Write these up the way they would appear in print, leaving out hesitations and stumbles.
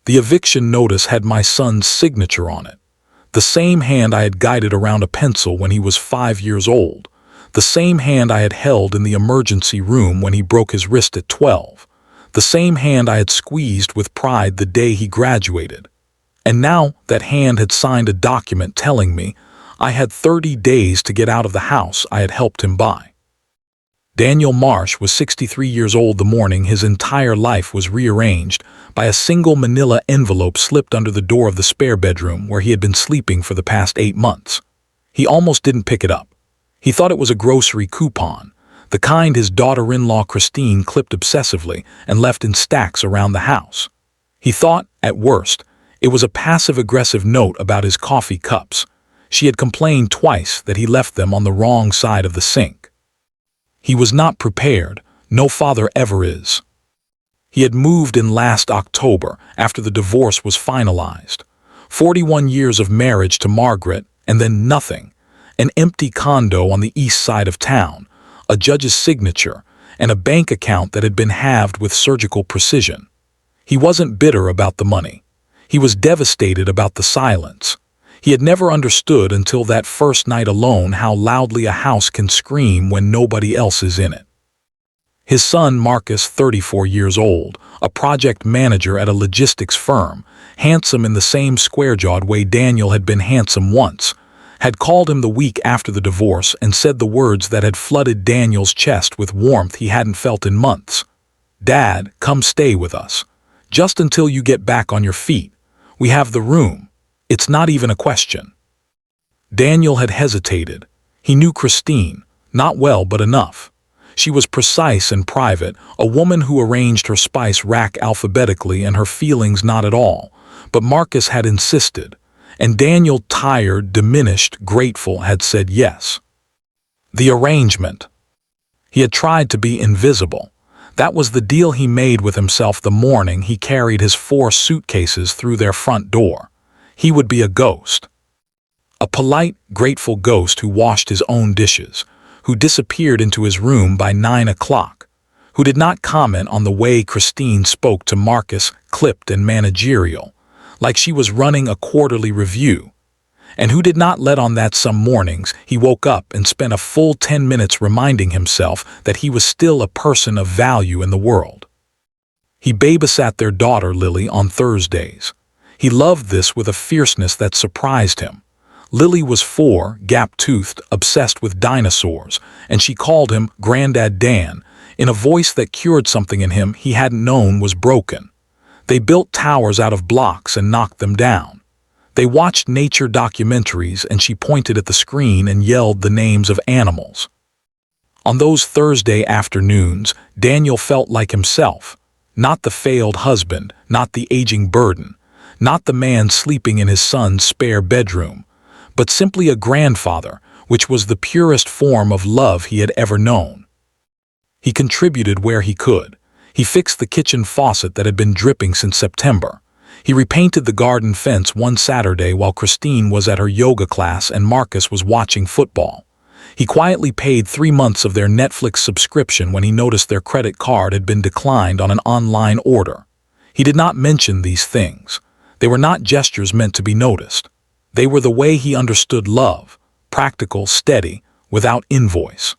The eviction notice had my son's signature on it. The same hand I had guided around a pencil when he was 5 years old. The same hand I had held in the emergency room when he broke his wrist at 12. The same hand I had squeezed with pride the day he graduated. And now that hand had signed a document telling me I had 30 days to get out of the house I had helped him buy. Daniel Marsh was 63 years old the morning his entire life was rearranged by a single manila envelope slipped under the door of the spare bedroom where he had been sleeping for the past 8 months. He almost didn't pick it up. He thought it was a grocery coupon, the kind his daughter-in-law Christine clipped obsessively and left in stacks around the house. He thought, at worst, it was a passive-aggressive note about his coffee cups. She had complained twice that he left them on the wrong side of the sink. He was not prepared, no father ever is. He had moved in last October after the divorce was finalized. 41 years of marriage to Margaret, and then nothing. An empty condo on the east side of town, a judge's signature, and a bank account that had been halved with surgical precision. He wasn't bitter about the money. He was devastated about the silence. He had never understood until that first night alone how loudly a house can scream when nobody else is in it. His son Marcus, 34 years old, a project manager at a logistics firm, handsome in the same square-jawed way Daniel had been handsome once, had called him the week after the divorce and said the words that had flooded Daniel's chest with warmth he hadn't felt in months. "Dad, come stay with us. Just until you get back on your feet. We have the room. It's not even a question." Daniel had hesitated. He knew Christine, not well but enough. She was precise and private, a woman who arranged her spice rack alphabetically and her feelings not at all. But Marcus had insisted, and Daniel, tired, diminished, grateful, had said yes. The arrangement. He had tried to be invisible. That was the deal he made with himself the morning he carried his 4 suitcases through their front door. He would be a ghost. A polite, grateful ghost who washed his own dishes, who disappeared into his room by 9 o'clock, who did not comment on the way Christine spoke to Marcus, clipped and managerial, like she was running a quarterly review, and who did not let on that some mornings he woke up and spent a full 10 minutes reminding himself that he was still a person of value in the world. He babysat their daughter Lily on Thursdays. He loved this with a fierceness that surprised him. Lily was 4, gap-toothed, obsessed with dinosaurs, and she called him Granddad Dan, in a voice that cured something in him he hadn't known was broken. They built towers out of blocks and knocked them down. They watched nature documentaries and she pointed at the screen and yelled the names of animals. On those Thursday afternoons, Daniel felt like himself, not the failed husband, not the aging burden, not the man sleeping in his son's spare bedroom, but simply a grandfather, which was the purest form of love he had ever known. He contributed where he could. He fixed the kitchen faucet that had been dripping since September. He repainted the garden fence one Saturday while Christine was at her yoga class and Marcus was watching football. He quietly paid 3 months of their Netflix subscription when he noticed their credit card had been declined on an online order. He did not mention these things. They were not gestures meant to be noticed. They were the way he understood love, practical, steady, without invoice.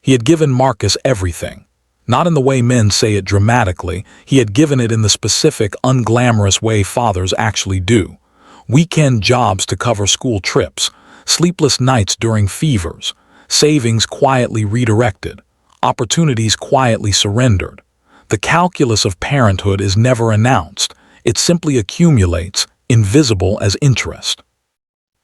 He had given Marcus everything. Not in the way men say it dramatically, he had given it in the specific, unglamorous way fathers actually do. Weekend jobs to cover school trips, sleepless nights during fevers, savings quietly redirected, opportunities quietly surrendered. The calculus of parenthood is never announced. It simply accumulates, invisible as interest.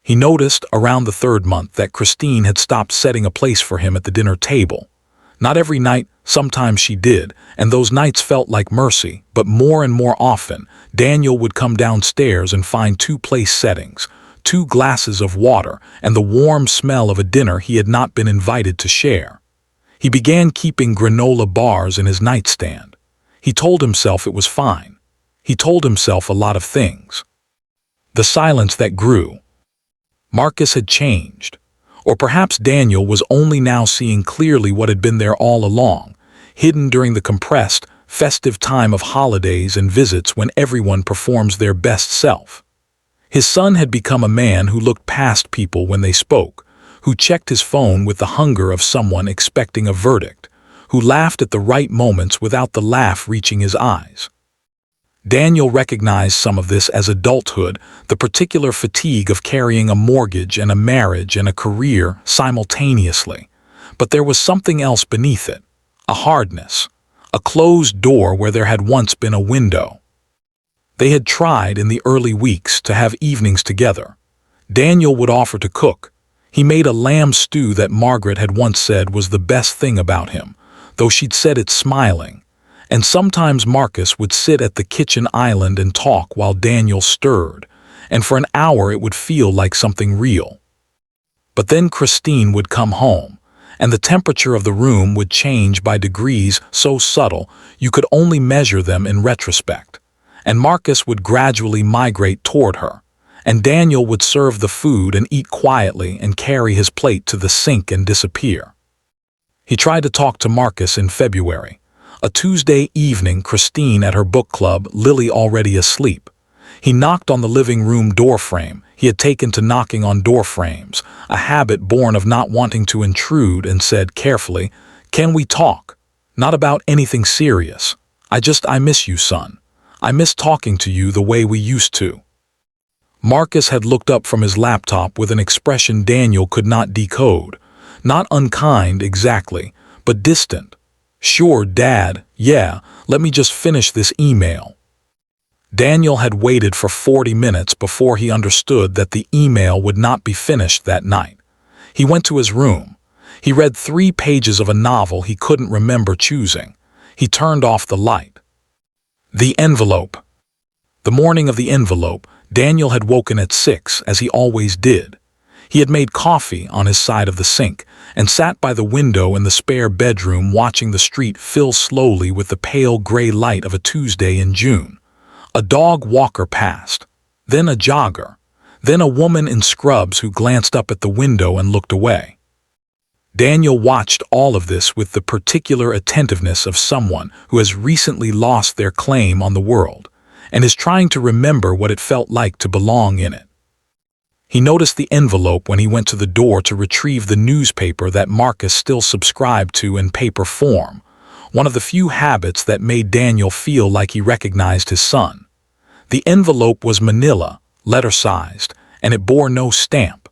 He noticed around the 3rd month that Christine had stopped setting a place for him at the dinner table. Not every night, sometimes she did, and those nights felt like mercy, but more and more often, Daniel would come downstairs and find 2 place settings, 2 glasses of water, and the warm smell of a dinner he had not been invited to share. He began keeping granola bars in his nightstand. He told himself it was fine. He told himself a lot of things. The silence that grew. Marcus had changed. Or perhaps Daniel was only now seeing clearly what had been there all along, hidden during the compressed, festive time of holidays and visits when everyone performs their best self. His son had become a man who looked past people when they spoke, who checked his phone with the hunger of someone expecting a verdict, who laughed at the right moments without the laugh reaching his eyes. Daniel recognized some of this as adulthood, the particular fatigue of carrying a mortgage and a marriage and a career simultaneously. But there was something else beneath it, a hardness, a closed door where there had once been a window. They had tried in the early weeks to have evenings together. Daniel would offer to cook. He made a lamb stew that Margaret had once said was the best thing about him, though she'd said it smiling. And sometimes Marcus would sit at the kitchen island and talk while Daniel stirred, and for an hour it would feel like something real. But then Christine would come home, and the temperature of the room would change by degrees so subtle you could only measure them in retrospect. And Marcus would gradually migrate toward her, and Daniel would serve the food and eat quietly and carry his plate to the sink and disappear. He tried to talk to Marcus in February. A Tuesday evening, Christine at her book club, Lily already asleep. He knocked on the living room door frame. He had taken to knocking on door frames, a habit born of not wanting to intrude, and said carefully, "Can we talk? Not about anything serious. I miss you, son. I miss talking to you the way we used to." Marcus had looked up from his laptop with an expression Daniel could not decode. Not unkind exactly, but distant. "Sure, Dad, yeah, let me just finish this email." Daniel had waited for 40 minutes before he understood that the email would not be finished that night. He went to his room. He read 3 pages of a novel he couldn't remember choosing. He turned off the light. The envelope. The morning of the envelope, Daniel had woken at 6, as he always did. He had made coffee on his side of the sink and sat by the window in the spare bedroom watching the street fill slowly with the pale gray light of a Tuesday in June. A dog walker passed, then a jogger, then a woman in scrubs who glanced up at the window and looked away. Daniel watched all of this with the particular attentiveness of someone who has recently lost their claim on the world and is trying to remember what it felt like to belong in it. He noticed the envelope when he went to the door to retrieve the newspaper that Marcus still subscribed to in paper form, one of the few habits that made Daniel feel like he recognized his son. The envelope was manila, letter-sized, and it bore no stamp.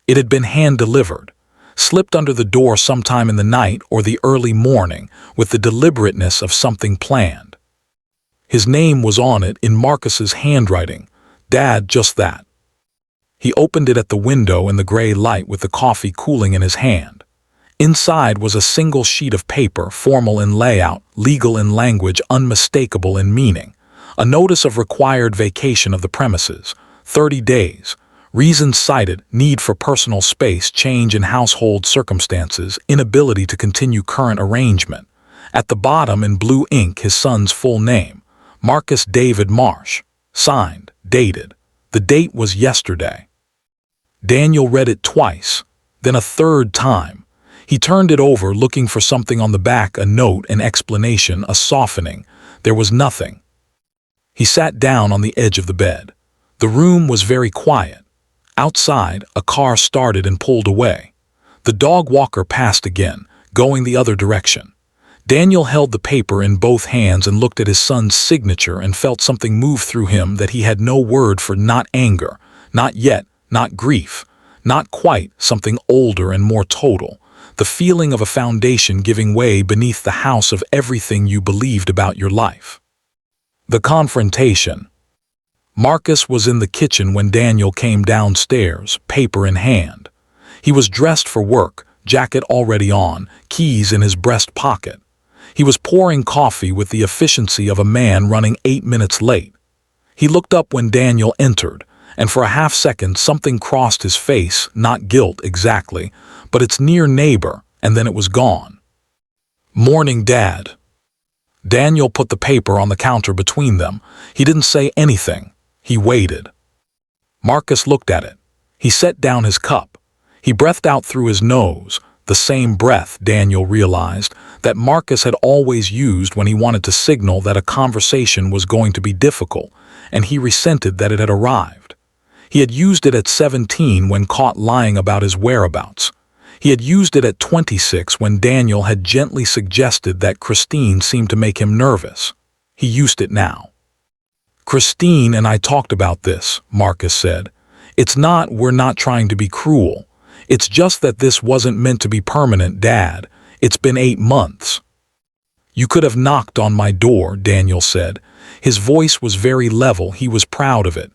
It had been hand-delivered, slipped under the door sometime in the night or the early morning with the deliberateness of something planned. His name was on it in Marcus's handwriting, Dad, just that. He opened it at the window in the gray light with the coffee cooling in his hand. Inside was a single sheet of paper, formal in layout, legal in language, unmistakable in meaning. A notice of required vacation of the premises, 30 days. Reasons cited: need for personal space, change in household circumstances, inability to continue current arrangement. At the bottom in blue ink his son's full name, Marcus David Marsh. Signed, dated. The date was yesterday. Daniel read it twice, then a third time. He turned it over looking for something on the back, a note, an explanation, a softening. There was nothing. He sat down on the edge of the bed. The room was very quiet. Outside, a car started and pulled away. The dog walker passed again, going the other direction. Daniel held the paper in both hands and looked at his son's signature and felt something move through him that he had no word for. Not anger, not yet, not grief, not quite, something older and more total. The feeling of a foundation giving way beneath the house of everything you believed about your life. The confrontation. Marcus was in the kitchen when Daniel came downstairs, paper in hand. He was dressed for work, jacket already on, keys in his breast pocket. He was pouring coffee with the efficiency of a man running 8 minutes late. He looked up when Daniel entered, and for a half second something crossed his face, not guilt exactly, but its near neighbor, and then it was gone. "Morning, Dad." Daniel put the paper on the counter between them. He didn't say anything. He waited. Marcus looked at it. He set down his cup. He breathed out through his nose, the same breath, Daniel realized, that Marcus had always used when he wanted to signal that a conversation was going to be difficult, and he resented that it had arrived. He had used it at 17 when caught lying about his whereabouts. He had used it at 26 when Daniel had gently suggested that Christine seemed to make him nervous. He used it now. "Christine and I talked about this," Marcus said. We're not trying to be cruel. It's just that this wasn't meant to be permanent, Dad. It's been 8 months." "You could have knocked on my door," Daniel said. His voice was very level. He was proud of it.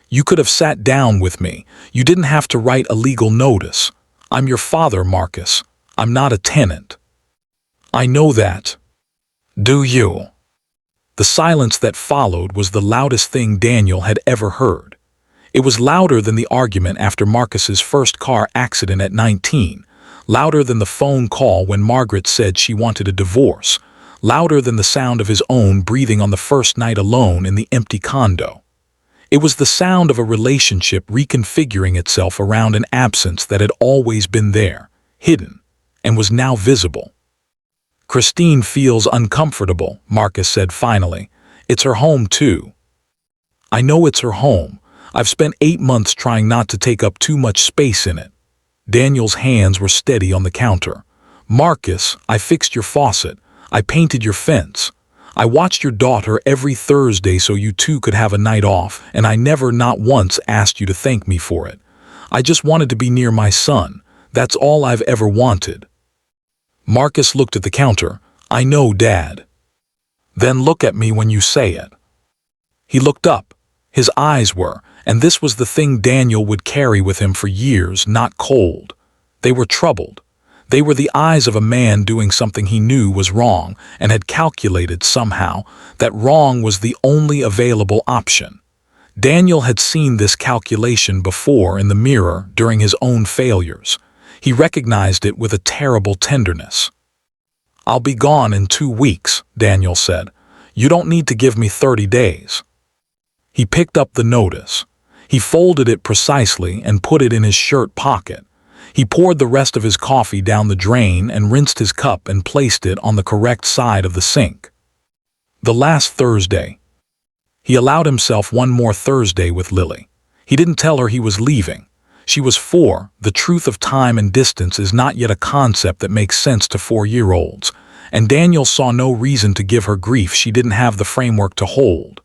"You could have sat down with me. You didn't have to write a legal notice. I'm your father, Marcus. I'm not a tenant." "I know that." "Do you?" The silence that followed was the loudest thing Daniel had ever heard. It was louder than the argument after Marcus's first car accident at 19, louder than the phone call when Margaret said she wanted a divorce, louder than the sound of his own breathing on the first night alone in the empty condo. It was the sound of a relationship reconfiguring itself around an absence that had always been there, hidden, and was now visible. "Christine feels uncomfortable," Marcus said finally. "It's her home too." "I know it's her home. I've spent 8 months trying not to take up too much space in it." Daniel's hands were steady on the counter. "Marcus, I fixed your faucet. I painted your fence. I watched your daughter every Thursday so you two could have a night off, and I never not once asked you to thank me for it. I just wanted to be near my son. That's all I've ever wanted." Marcus looked at the counter. "I know, Dad." "Then look at me when you say it." He looked up. His eyes were, and this was the thing Daniel would carry with him for years, not cold. They were troubled. They were the eyes of a man doing something he knew was wrong and had calculated somehow that wrong was the only available option. Daniel had seen this calculation before in the mirror during his own failures. He recognized it with a terrible tenderness. "I'll be gone in 2 weeks," Daniel said. "You don't need to give me 30 days. He picked up the notice. He folded it precisely and put it in his shirt pocket. He poured the rest of his coffee down the drain and rinsed his cup and placed it on the correct side of the sink. The last Thursday. He allowed himself one more Thursday with Lily. He didn't tell her he was leaving. She was 4. The truth of time and distance is not yet a concept that makes sense to 4-year-olds, and Daniel saw no reason to give her grief she didn't have the framework to hold.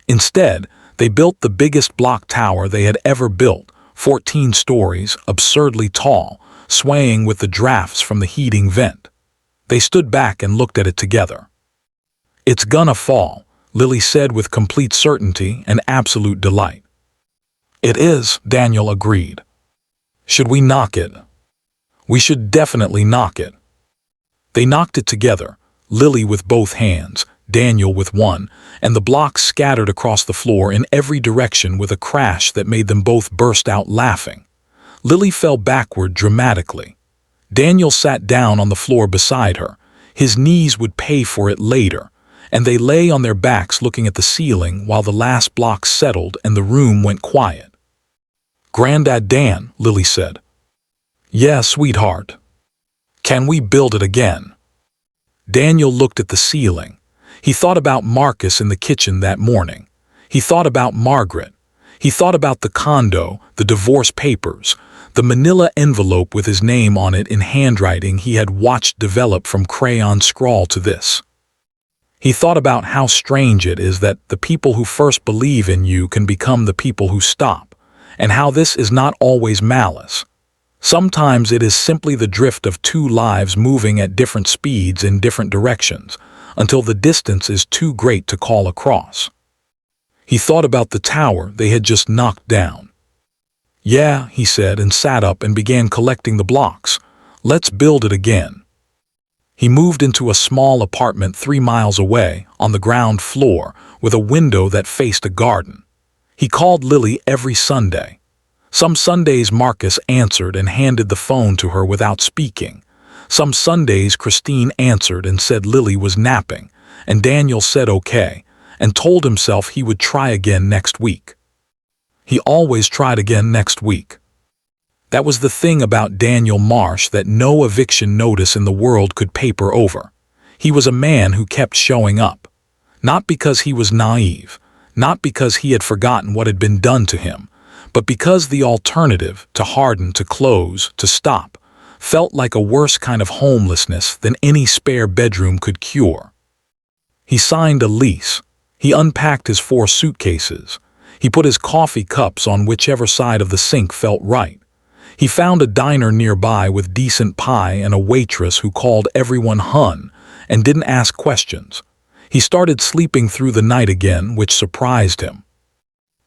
Instead, they built the biggest block tower they had ever built, 14 stories, absurdly tall, swaying with the drafts from the heating vent. They stood back and looked at it together. "It's gonna fall," Lily said with complete certainty and absolute delight. "It is," Daniel agreed. "Should we knock it?" "We should definitely knock it." They knocked it together, Lily with both hands, Daniel with one, and the blocks scattered across the floor in every direction with a crash that made them both burst out laughing. Lily fell backward dramatically. Daniel sat down on the floor beside her. His knees would pay for it later, and they lay on their backs looking at the ceiling while the last block settled and the room went quiet. "Grandad Dan," Lily said. "Yeah, sweetheart." "Can we build it again?" Daniel looked at the ceiling. He thought about Marcus in the kitchen that morning. He thought about Margaret. He thought about the condo, the divorce papers, the manila envelope with his name on it in handwriting he had watched develop from crayon scrawl to this. He thought about how strange it is that the people who first believe in you can become the people who stop, and how this is not always malice. Sometimes it is simply the drift of 2 lives moving at different speeds in different directions, until the distance is too great to call across. He thought about the tower they had just knocked down. "Yeah," he said, and sat up and began collecting the blocks. "Let's build it again." He moved into a small apartment 3 miles away, on the ground floor, with a window that faced a garden. He called Lily every Sunday. Some Sundays Marcus answered and handed the phone to her without speaking. Some Sundays Christine answered and said Lily was napping, and Daniel said okay, and told himself he would try again next week. He always tried again next week. That was the thing about Daniel Marsh that no eviction notice in the world could paper over. He was a man who kept showing up. Not because he was naive, not because he had forgotten what had been done to him, but because the alternative, to harden, to close, to stop, felt like a worse kind of homelessness than any spare bedroom could cure. He signed a lease. He unpacked his 4 suitcases. He put his coffee cups on whichever side of the sink felt right. He found a diner nearby with decent pie and a waitress who called everyone hun and didn't ask questions. He started sleeping through the night again, which surprised him.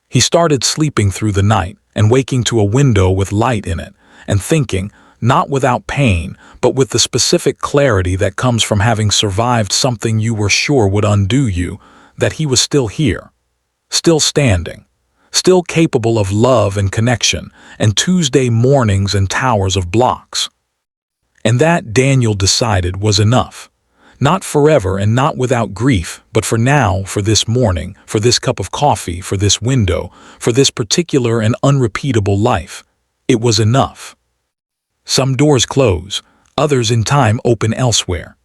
He started sleeping through the night and waking to a window with light in it and thinking, not without pain, but with the specific clarity that comes from having survived something you were sure would undo you, that he was still here, still standing, still capable of love and connection, and Tuesday mornings and towers of blocks. And that, Daniel decided, was enough. Not forever and not without grief, but for now, for this morning, for this cup of coffee, for this window, for this particular and unrepeatable life. It was enough. Some doors close, others in time open elsewhere.